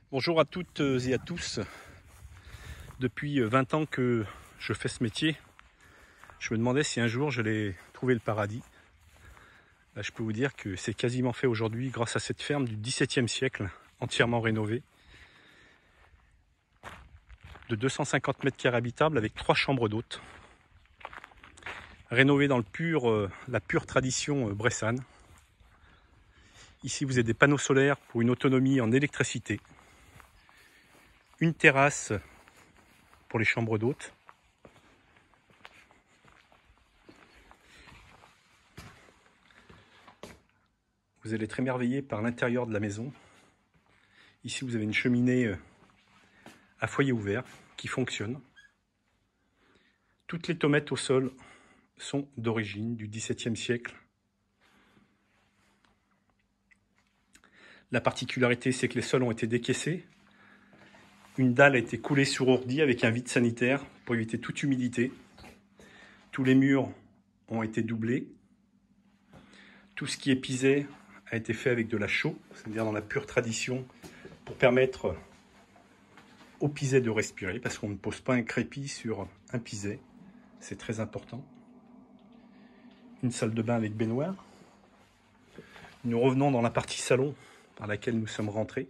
Bonjour à toutes et à tous. Depuis 20 ans que je fais ce métier, je me demandais si un jour j'allais trouver le paradis. Là, je peux vous dire que c'est quasiment fait aujourd'hui grâce à cette ferme du XVIIe siècle, entièrement rénovée, de 250 mètres carrés habitables avec 3 chambres d'hôtes. Rénovée dans la pure tradition bressane. Ici, vous avez des panneaux solaires pour une autonomie en électricité. Une terrasse pour les chambres d'hôtes. Vous allez être émerveillé par l'intérieur de la maison. Ici, vous avez une cheminée à foyer ouvert qui fonctionne. Toutes les tomates au sol sont d'origine du XVIIe siècle. La particularité, c'est que les sols ont été décaissés. Une dalle a été coulée sur ordi avec un vide sanitaire pour éviter toute humidité. Tous les murs ont été doublés. Tout ce qui est pisé a été fait avec de la chaux, c'est-à-dire dans la pure tradition, pour permettre au pisé de respirer, parce qu'on ne pose pas un crépi sur un pisé. C'est très important. Une salle de bain avec baignoire. Nous revenons dans la partie salon par laquelle nous sommes rentrés,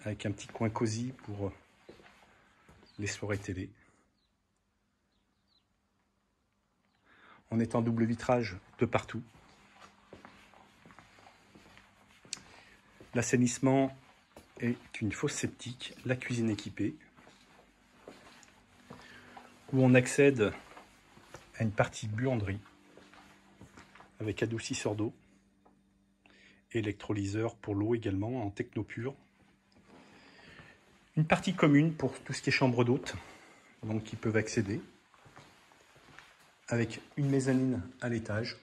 avec un petit coin cosy pour les soirées télé. On est en double vitrage de partout. L'assainissement est une fosse septique, la cuisine équipée, où on accède à une partie buanderie avec adoucisseur d'eau, électrolyseur pour l'eau également en technopure. Une partie commune pour tout ce qui est chambre d'hôtes, donc qui peuvent accéder, avec une mezzanine à l'étage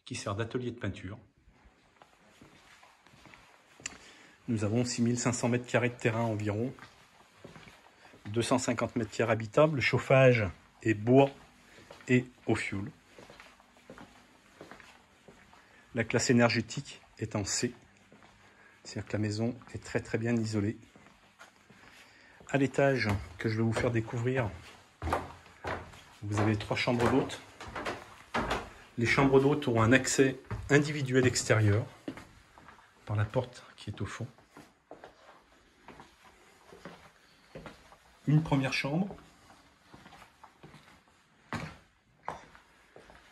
qui sert d'atelier de peinture. Nous avons 6500 mètres carrés de terrain environ, 250 mètres carrés habitables, le chauffage est bois et au fioul. La classe énergétique est en C, c'est-à-dire que la maison est très très bien isolée. À l'étage que je vais vous faire découvrir, vous avez 3 chambres d'hôtes. Les chambres d'hôtes auront un accès individuel extérieur par la porte qui est au fond. Une première chambre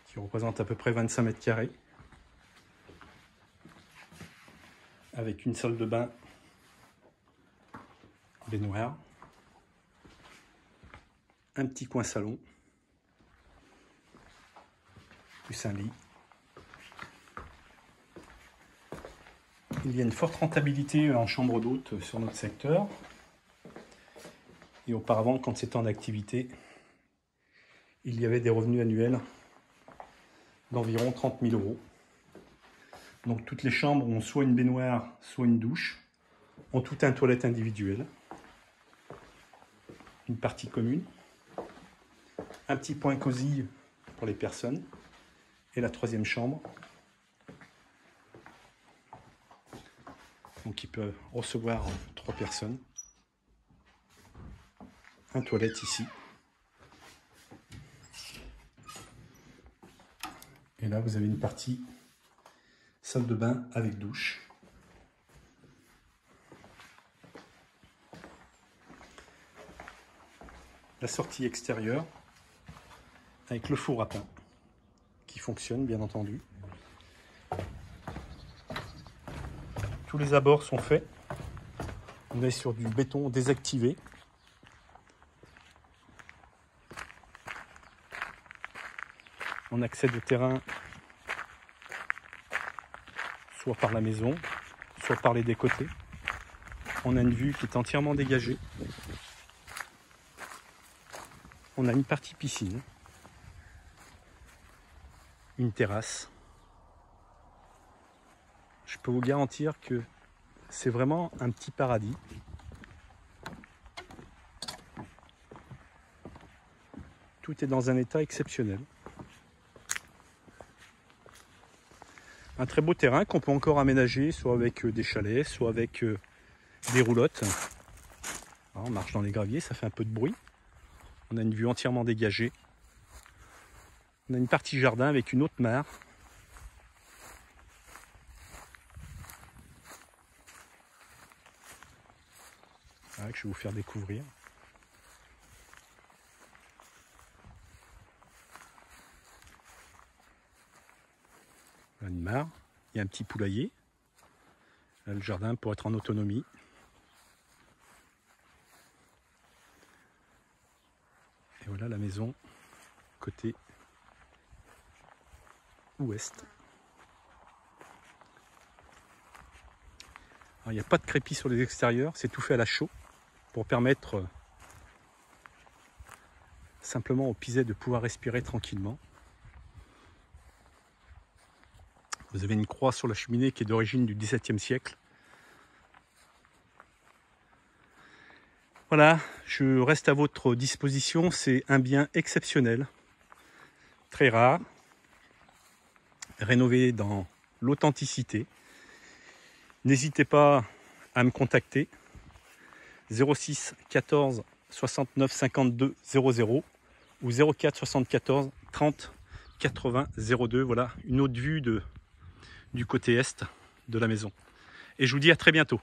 qui représente à peu près 25 mètres carrés avec une salle de bain baignoire, un petit coin salon, plus un lit. Il y a une forte rentabilité en chambre d'hôte sur notre secteur. Et auparavant, quand c'était en activité, il y avait des revenus annuels d'environ 30 000 €. Donc toutes les chambres ont soit une baignoire, soit une douche, ont tout un toilette individuelle, une partie commune, un petit point cosy pour les personnes, et la 3e chambre, donc qui peut recevoir 3 personnes. Un toilette ici. Et là, vous avez une partie salle de bain avec douche. La sortie extérieure avec le four à pain qui fonctionne bien entendu. Tous les abords sont faits. On est sur du béton désactivé. On accède au terrain soit par la maison, soit par les décotés. On a une vue qui est entièrement dégagée. On a une partie piscine, une terrasse. Je peux vous garantir que c'est vraiment un petit paradis. Tout est dans un état exceptionnel. Un très beau terrain qu'on peut encore aménager, soit avec des chalets, soit avec des roulottes. Alors, on marche dans les graviers, ça fait un peu de bruit. On a une vue entièrement dégagée. On a une partie jardin avec une haute mare. Voilà, que je vais vous faire découvrir. Voilà une mare. Il y a un petit poulailler. Là, le jardin pour être en autonomie. Et voilà la maison côté ouest. Alors, il n'y a pas de crépi sur les extérieurs, c'est tout fait à la chaux pour permettre simplement aux pisets de pouvoir respirer tranquillement. Vous avez une croix sur la cheminée qui est d'origine du XVIIe siècle. Voilà, je reste à votre disposition. C'est un bien exceptionnel, très rare, rénové dans l'authenticité. N'hésitez pas à me contacter 06 14 69 52 00 ou 04 74 30 80 02. Voilà une autre vue du côté est de la maison. Et je vous dis à très bientôt.